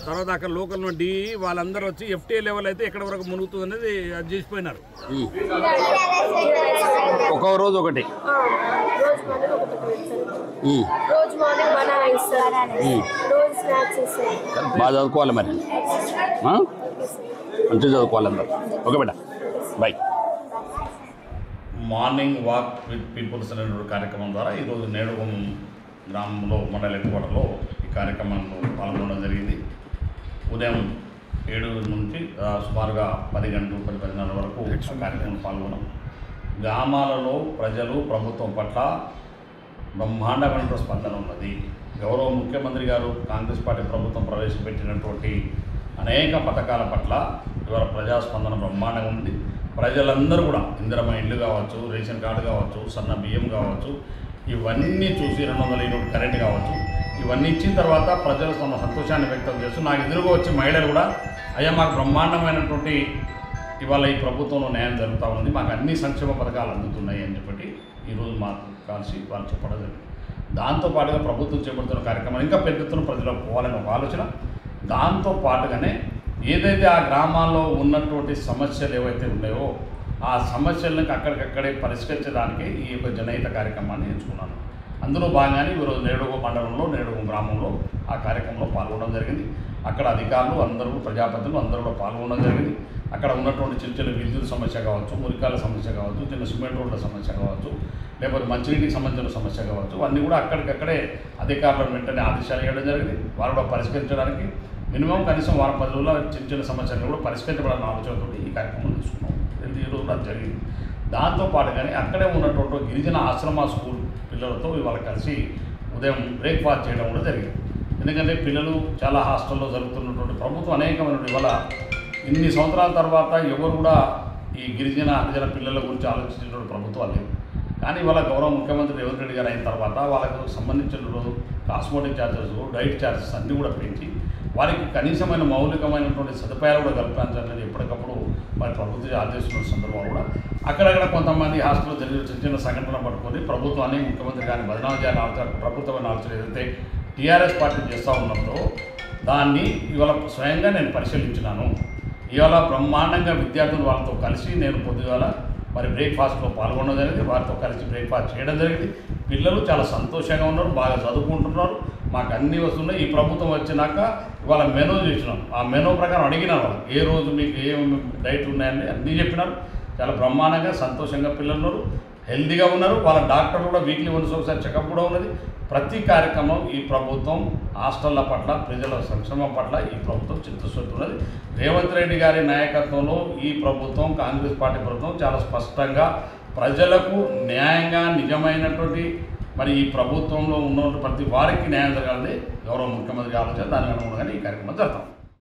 తర్వాత అక్కడ local D వాళ్ళందరూ వచ్చి ఎఫ్టీ లెవెల్ అయితే ఎక్కడ వరకు మునుగుతుంది అనేది అది చేసిపోయినారు. ఒక్కొక్క రోజు ఒకటి బాగా చదువుకోవాలి మరి, మంచిగా చదువుకోవాలి అందరు. ఓకే బేటా, bye. Morning walk with peoples అనే కార్యక్రమం ద్వారా ఈరోజు నేడుగం గ్రామంలో మండల హెడ్క్వార్టర్లో ఈ కార్యక్రమంలో పాల్గొనడం జరిగింది. ఉదయం 7 నుంచి సుమారుగా 10 గంటలు 10:10 వరకు కార్యక్రమం పాల్గొన్నాం. గ్రామాలలో ప్రజలు ప్రభుత్వం పట్ల బ్రహ్మాండమైన స్పందన ఉన్నది. గౌరవ ముఖ్యమంత్రి గారు కాంగ్రెస్ పార్టీ ప్రభుత్వం ప్రవేశపెట్టినటువంటి అనేక పథకాల పట్ల ఇవాళ ప్రజాస్పందన బ్రహ్మాండంగా ఉంది. ప్రజలందరూ కూడా ఇందిరమ్మ ఇల్లు కావచ్చు, రేషన్ కార్డు కావచ్చు, సన్న బియ్యం కావచ్చు, ఇవన్నీ చూసి 200 యూనిట్ కరెంట్ కావచ్చు, ఇవన్నీ ఇచ్చిన తర్వాత ప్రజలు తమ సంతోషాన్ని వ్యక్తం చేస్తూ నాకు ఎదురుగా వచ్చి మహిళలు కూడా అయ్యా మాకు బ్రహ్మాండమైనటువంటి ఇవాళ ఈ ప్రభుత్వంలో న్యాయం జరుగుతూ ఉంది, మాకు అన్ని సంక్షేమ పథకాలు అందుతున్నాయి అని చెప్పి ఈరోజు మాకు కలిసి వాళ్ళు చెప్పడం జరిగింది. దాంతోపాటుగా ప్రభుత్వం చేపడుతున్న కార్యక్రమాలు ఇంకా పెద్ద ఎత్తున ప్రజలకు పోవాలని ఒక ఆలోచన. దాంతో పాటుగానే ఏదైతే ఆ గ్రామాల్లో ఉన్నటువంటి సమస్యలు ఏవైతే ఉన్నాయో ఆ సమస్యలను అక్కడికక్కడే పరిష్కరించడానికి ఈ యొక్క జనహిత కార్యక్రమాన్ని ఎంచుకున్నాను. అందులో భాగంగానే ఈరోజు నేడుగం మండలంలో నేడుగం గ్రామంలో ఆ కార్యక్రమంలో పాల్గొనడం జరిగింది. అక్కడ అధికారులు అందరూ ప్రజాప్రతినిధులు అందరూ కూడా పాల్గొనడం జరిగింది. అక్కడ ఉన్నటువంటి చిన్న చిన్న విద్యుత్ సమస్య కావచ్చు, మురికాల సమస్య కావచ్చు, చిన్న సిమెంట్ రోడ్ల సమస్య కావచ్చు, లేకపోతే మంచినీటికి సంబంధించిన సమస్య కావచ్చు, అన్నీ కూడా అక్కడికక్కడే అధికారులను వెంటనే ఆదేశాలు ఇవ్వడం జరిగింది. వారు కూడా పరిష్కరించడానికి మినిమం కనీసం 10 రోజుల చిన్న చిన్న సమస్యలను కూడా పరిష్కరించబడాలని ఆలోచనతో ఈ కార్యక్రమం తీసుకున్నాం. ఈరోజు కూడా జరిగింది. దాంతోపాటుగానే అక్కడే ఉన్నటువంటి గిరిజన ఆశ్రమ స్కూల్ పిల్లలతో ఇవాళ కలిసి ఉదయం బ్రేక్ఫాస్ట్ చేయడం కూడా జరిగింది. ఎందుకంటే పిల్లలు చాలా హాస్టల్లో జరుగుతున్నటువంటి ప్రభుత్వం అనేకమైన ఇవాళ ఇన్ని సంవత్సరాల తర్వాత ఎవరు కూడా ఈ గిరిజన హరిజన పిల్లల గురించి ఆలోచించినటువంటి ప్రభుత్వాలు లేవు. కానీ ఇవాళ గౌరవ ముఖ్యమంత్రి రేవంత్ రెడ్డి గారు అయిన తర్వాత వాళ్ళకు సంబంధించిన కాస్మోటిక్ ఛార్జెస్, డైట్ ఛార్జెస్ అన్నీ కూడా పెంచి వారికి కనీసమైన మౌలికమైనటువంటి సదుపాయాలు కూడా కల్పించాలని ఎప్పటికప్పుడు వారి ప్రభుత్వం ఆదేశిస్తున్న సందర్భంలో కూడా అక్కడక్కడ కొంతమంది హాస్టల్లో జరిగిన చిన్న చిన్న సంఘటన పట్టుకొని ప్రభుత్వాన్ని ముఖ్యమంత్రి గారిని బదనాలు చేయాలని ఆలోచన ప్రభుత్వమైన ఆలోచన ఏదైతే టీఆర్ఎస్ పార్టీ చేస్తూ ఉన్నదో దాన్ని ఇవాళ స్వయంగా నేను పరిశీలించినాను. ఇవాళ బ్రహ్మాండంగా విద్యార్థులు వాళ్ళతో కలిసి నేను పొద్దుగాల మరి బ్రేక్ఫాస్ట్లో పాల్గొనడం జరిగింది. వారితో కలిసి బ్రేక్ఫాస్ట్ చేయడం జరిగింది. పిల్లలు చాలా సంతోషంగా ఉన్నారు, బాగా చదువుకుంటున్నారు, మాకు అన్నీ వస్తున్నాయి. ఈ ప్రభుత్వం వచ్చినాక ఇవాళ మెనూ చేసినాం. ఆ మెనూ ప్రకారం అడిగినారు వాళ్ళు ఏ రోజు మీకు ఏం డైట్ ఉన్నాయని అన్నీ చెప్పినారు. చాలా బ్రహ్మాండంగా సంతోషంగా పిల్లలు ఉన్నారు, హెల్తీగా ఉన్నారు. వాళ్ళ డాక్టర్లు కూడా వీక్లీ వన్స్ ఒకసారి చెకప్ కూడా ఉన్నది. ప్రతి కార్యక్రమం ఈ ప్రభుత్వం హాస్టళ్ల పట్ల ప్రజల సంక్షేమం పట్ల ఈ ప్రభుత్వం చిత్తశుద్ధి ఉన్నది. రేవంత్ రెడ్డి గారి నాయకత్వంలో ఈ ప్రభుత్వం కాంగ్రెస్ పార్టీ ప్రభుత్వం చాలా స్పష్టంగా ప్రజలకు న్యాయంగా నిజమైనటువంటి మరి ఈ ప్రభుత్వంలో ఉన్న ప్రతి వారికి న్యాయం జరగాలని గౌరవ ముఖ్యమంత్రి ఆలోచన దాని అనుగుణంగానే ఈ కార్యక్రమం జరుగుతాం.